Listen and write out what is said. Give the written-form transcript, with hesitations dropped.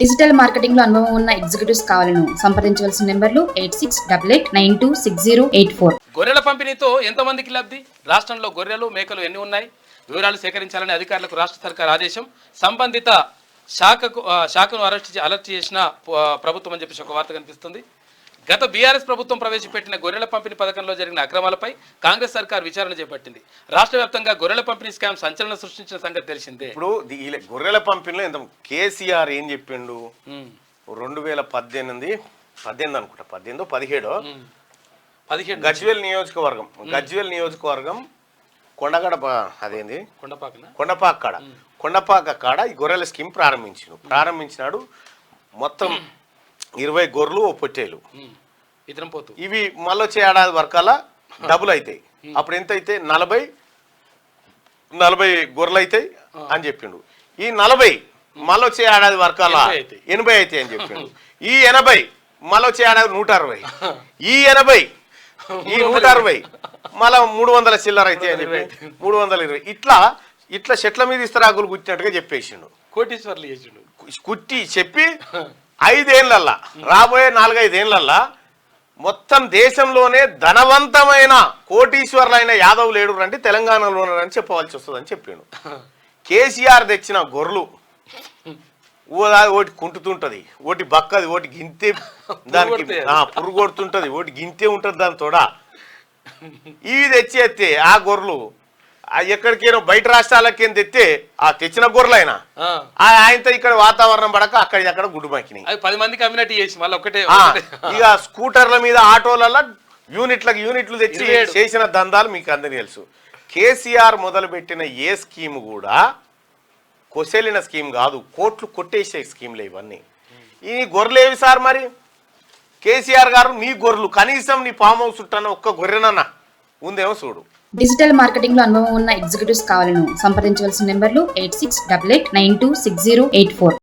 Digital marketing లో అనుభవం ఉన్న ఎగ్జిక్యూటివ్స్ కావాలను సంప్రదించవలసిన నెంబర్లు 8688926084. గొర్రెల పంపిణీతో ఎంతమందికి లబ్ధి? రాష్ట్రంలో గొర్రెలు మేకలు ఎన్ని ఉన్నాయి? వివరాలు సేకరించాలని అధికారులకు రాష్ట్ర సర్కార్ ఆదేశం. సంబంధిత శాఖను అలర్ట్ చేసిన ప్రభుత్వం అని చెప్పేసి ఒక వార్త కనిపిస్తుంది. గత బీఆర్ఎస్ ప్రభుత్వం ప్రవేశపెట్టిన గొర్రెల పంపిణీ పథకంలో జరిగిన అక్రమాలపై కాంగ్రెస్ సర్కార్ విచారణ చేపట్టింది. రాష్ట్ర వ్యాప్తంగా గొర్రెల పంపిణీ స్కామ్ సంచలనం సృష్టించిన సంగతి తెలిసిందే. ఇప్పుడు గొర్రెల పంపిణీలో ఎంత కేసీఆర్ ఏం చెప్పిండు? 2018 అనుకుంటా, 17 గజ్వేల్ నియోజకవర్గం కొండగడ అదేంది కొండపాక కాడ ఈ గొర్రెల స్కీమ్ ప్రారంభించినాడు. మొత్తం 20 గొర్రెలు పొట్టేలు ఇవి మళ్ళీ వచ్చే ఏడాది వరకల్లా డబుల్ అవుతాయి. అప్పుడు ఎంత అయితే 40 గొర్రెలు అవుతాయి అని చెప్పిండు. ఈ 40 మళ్ళీ వచ్చే ఏడాది వరకల్లా 80 అవుతాయి అని చెప్పిండు. ఈ 80 మళ్ళీ వచ్చే ఏడాది 160, ఈ 80 ఈ 160 మళ్ళా 300 చిల్లర అయితే అని చెప్పి 320. ఇట్లా చెట్ల మీద ఇస్తరాకులు కుట్టినట్టుగా చెప్పేసిండు. కోటీశ్వర్లు చేసిండు. కుట్టి చెప్పి 5 ఏళ్ళల్లా, రాబోయే 4-5 ఏళ్ళల్లా మొత్తం దేశంలోనే ధనవంతమైన కోటీశ్వర్లైన యాదవ్ లేడు అంటే తెలంగాణలోనని చెప్పవలసి వస్తుందని చెప్పిండు. కేసీఆర్ తెచ్చిన గొర్రెలు ఒకటి కుంటుతుంటది, ఒకటి బక్కది, ఒకటి గింతే, దానికి పురుగు కొడుతుంటది, ఒకటి గింతే ఉంటది దాని తోడ. ఇవి తెచ్చేస్తే ఆ గొర్రెలు ఎక్కడికైనా బయట రాష్ట్రాలకేం తెస్తే ఆ తెచ్చిన గొర్రెలైనా ఆయనతో ఇక్కడ వాతావరణం పడక అక్కడ గుడ్డు మాకినాయి. 10 మందికి అమ్మినట్టు చేసి మళ్ళీ ఒకటే ఇక స్కూటర్ల మీద ఆటోలలో యూనిట్లు తెచ్చి చేసిన దందాలు మీకు అందరికీ తెలుసు. కేసీఆర్ మొదలుపెట్టిన ఏ స్కీమ్ కూడా కొసెలిన స్కీమ్ కాదు, కోట్లు కొట్టేసే స్కీమ్లే ఇవన్నీ. ఈ గొర్రెలు ఏవి సార్? మరి కేసీఆర్ గారు నీ గొర్రెలు కనీసం నీ ఫామ్ హౌస్ చుట్టాన ఒక్క గొర్రెనన్నా ఉందేమో చూడు. డిజిటల్ మార్కెటింగ్ లో అనుభవం ఉన్న ఎగ్జిక్యూటివ్స్ కావాలను సంప్రదించవలసిన నెంబర్లు 8688926084.